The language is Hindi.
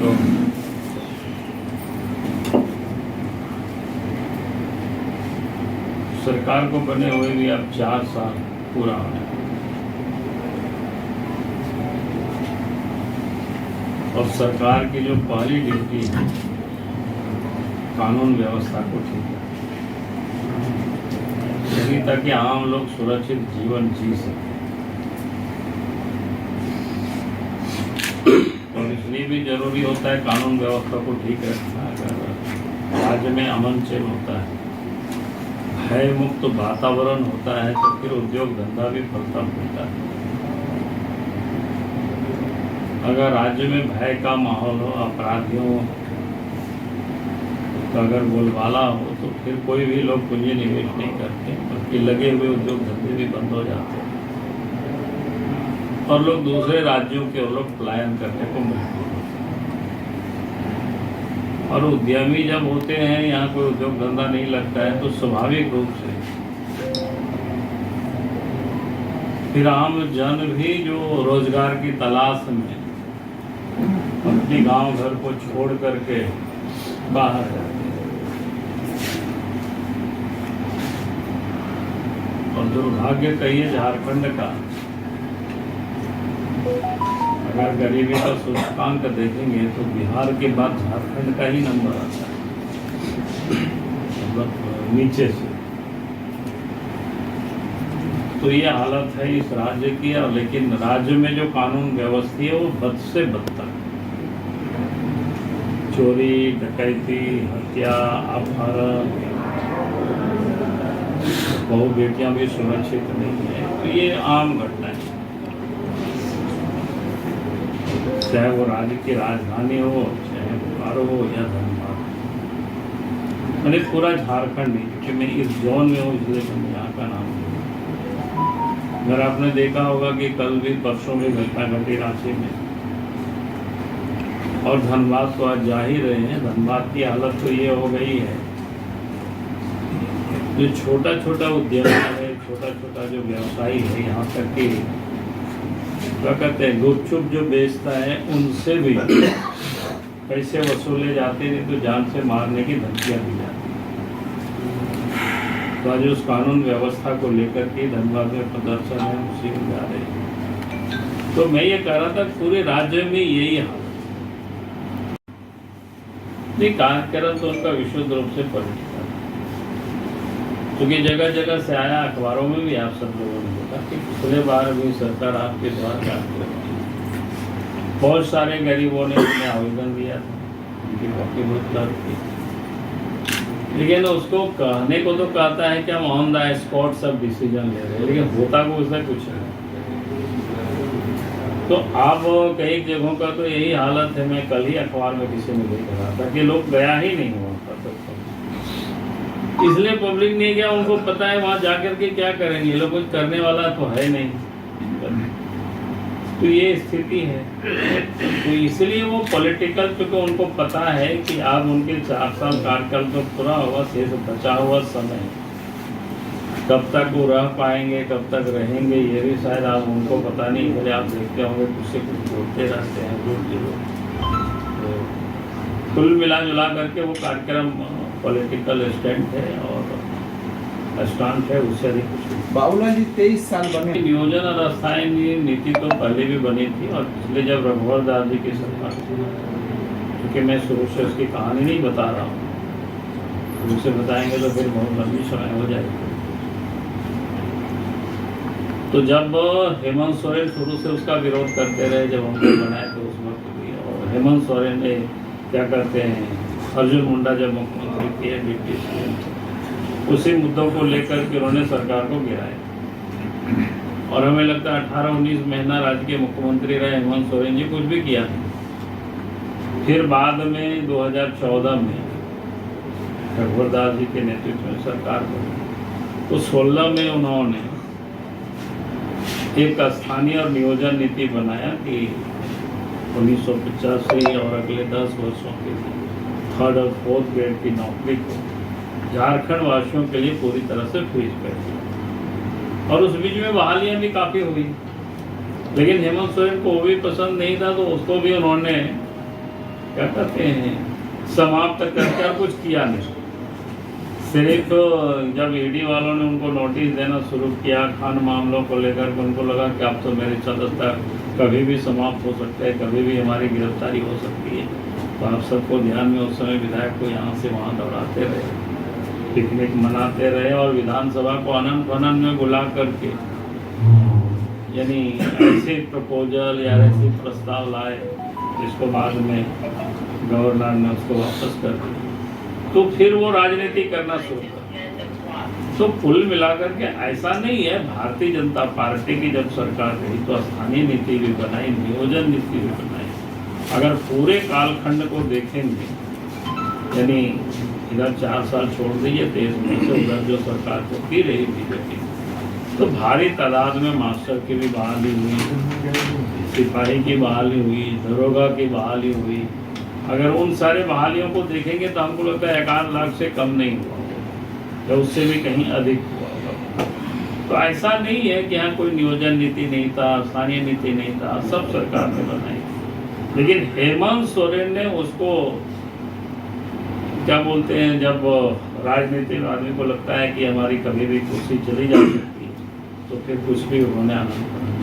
तो सरकार को बने हुए भी अब 4 साल पूरा होने और सरकार की जो पहली ड्यूटी है कानून व्यवस्था को ठीक है ताकि आम लोग सुरक्षित जीवन जी सकें। और इसलिए भी जरूरी होता है कानून व्यवस्था को ठीक रखना। अगर राज्य में अमन चैन होता है, भय मुक्त वातावरण होता है, तो फिर उद्योग धंधा भी फलता फूलता है। अगर राज्य में भय का माहौल हो, अपराधियों का अगर बोलबाला हो, तो फिर कोई भी लोग पूंजी निवेश नहीं करते, बल्कि लगे हुए उद्योग धंधे भी बंद हो जाते हैं और लोग दूसरे राज्यों के लोग पलायन करने को मजबूर होते हैं। और उद्यमी जब होते हैं, यहाँ कोई उद्योग धंधा नहीं लगता है, तो स्वाभाविक रूप से फिर आम जन भी जो रोजगार की तलाश में अपने गांव घर को छोड़ करके बाहर जाते हैं। और दुर्भाग्य कहिए झारखंड का, अगर गरीबी का सूचकांक देखेंगे तो बिहार के बाद झारखंड का ही नंबर आता है, मतलब नीचे से। तो ये हालत है इस राज्य की। लेकिन राज्य में जो कानून व्यवस्था है वो बद से बदतर है। चोरी, डकैती, हत्या, अपहरण, बहु बेटियां भी सुरक्षित नहीं है। तो ये आम घटना है, चाहे वो राज्य की राजधानी हो, चाहे बोकारो हो या धनबाद, मैंने पूरा झारखंड ही, क्योंकि मैं इस जोन में हूँ इसलिए मैंने यहाँ का नाम लिया। अगर आपने देखा होगा कि कल भी परसों में घटना घटी रांची में, और धनबाद तो आज जा ही रहे हैं। धनबाद की हालत तो ये हो गई है, जो छोटा छोटा उद्यमी है, छोटा छोटा जो व्यवसायी है, यहाँ तक कि क्या कहते हैं गुपचुप जो बेचता है, उनसे भी पैसे वसूले जाते, नहीं तो जान से मारने की धमकियां दी जाती। तो आज उस कानून व्यवस्था को लेकर के धनबाद में प्रदर्शन है, उसी में जा रहे हैं। तो मैं ये कह रहा था पूरे राज्य में यही हाल नहीं। कार्यक्रम तो उनका विशुद्ध रूप से पॉलिटिकल, क्योंकि जगह जगह से आया, अखबारों में भी आप सब लोगों ने देखा कि पिछले बार भी सरकार आपके द्वारा काम कर रही है। बहुत सारे गरीबों ने उसमें आवेदन दिया था, उनकी बाकी बहुत लाभ थी, लेकिन उसको कहने को तो कहता है कि हम ऑन द स्पॉट सब डिसीजन ले रहे हैं, लेकिन होता को उससे कुछ नहीं। तो अब कई जगहों का तो यही हालत है। मैं कल ही अखबार में किसी ने देख रहा था कि लोग गया ही नहीं हुआ था, इसलिए पब्लिक नहीं गया। उनको पता है वहां जाकर के क्या करेंगे, ये लोग कुछ करने वाला तो है नहीं। तो ये स्थिति है। तो इसलिए वो पॉलिटिकल, क्योंकि उनको पता है कि अब उनके 4 साल कार्यकाल तो पूरा होगा, शेष बचा हुआ समय कब तक वो रह पाएंगे, कब तक रहेंगे, ये भी शायद आप उनको पता नहीं। पहले आप देखते होंगे कुछ से कुछ बोलते रहते हैं तो कुल मिला जुला करके वो कार्यक्रम पॉलिटिकल स्टैंड है और स्टांट है, उससे अधिक कुछ नहीं। बाबूला जी 23 साल बने। नियोजन और अस्थायी नीति तो पहले भी बनी थी, और पिछले जब रघुवर दास जी की सरकार थी, क्योंकि मैं शुरू से उसकी कहानी नहीं बता रहा हूँ, उसे बताएंगे तो फिर बहुत लंबी समय हो जाएगी। तो जब हेमंत सोरेन शुरू से उसका विरोध करते रहे, जब हमको बनाए तो उस वक्त भी, और हेमंत सोरेन ने क्या करते हैं, अर्जुन मुंडा जब मुख्यमंत्री किए, डिप्टी सीएम, उसी मुद्दों को लेकर के उन्होंने सरकार को गिराया। और हमें लगता है 18-19 महीना राज्य के मुख्यमंत्री रहे हेमंत सोरेन जी, कुछ भी किया नहीं। फिर बाद में 2014 में रघुवर दास जी के नेतृत्व में सरकार बनी, तो 16 में उन्होंने एक स्थानीय और नियोजन नीति बनाया कि 1985 और अगले 10 वर्षों के लिए 3rd और 4th ग्रेड की नौकरी को झारखंड वासियों के लिए पूरी तरह से फ्रीज कर दिया। और उस बीच में बहालियां भी काफ़ी हुई, लेकिन हेमंत सोरेन को वो भी पसंद नहीं था, तो उसको भी उन्होंने क्या कहते हैं समाप्त करके और कुछ किया नहीं। सिर्फ जब ईडी वालों ने उनको नोटिस देना शुरू किया खान मामलों को लेकर, उनको लगा कि अब तो मेरी सदस्यता कभी भी समाप्त हो सकता है, कभी भी हमारी गिरफ्तारी हो सकती है। तो आप सबको ध्यान में उस समय विधायक को यहाँ से वहाँ दौड़ाते रहे, पिकनिक मनाते रहे और विधानसभा को आनंद फानंद में बुला करके यानी ऐसे प्रपोजल या ऐसे प्रस्ताव लाए जिसको बाद में गवर्नर ने उसको वापस कर दिया। तो फिर वो राजनीति करना शुरू कर। तो कुल मिलाकर के ऐसा नहीं है, भारतीय जनता पार्टी की जब सरकार रही तो स्थानीय नीति भी बनाई, नियोजन नीति भी बनाई। अगर पूरे कालखंड को देखेंगे यानी इधर 4 साल छोड़ दीजिए 23 में से उधर जो सरकार होती रही बीजेपी, तो भारी तादाद में मास्टर की भी बहाली हुई, सिपाही की बहाली हुई, दरोगा की बहाली हुई। अगर उन सारे बहालियों को देखेंगे तो हमको लगता है 1-8 लाख से कम नहीं हुआ होगा या उससे भी कहीं अधिक हुआ होगा। तो ऐसा नहीं है कि यहाँ कोई नियोजन नीति नहीं था, स्थानीय नीति नहीं था, सब सरकार ने बनाई। लेकिन हेमंत सोरेन ने उसको क्या बोलते हैं, जब राजनीति में आदमी को लगता है कि हमारी कभी भी कुर्सी चली जा सकती है तो फिर कुछ भी उन्होंने आनंद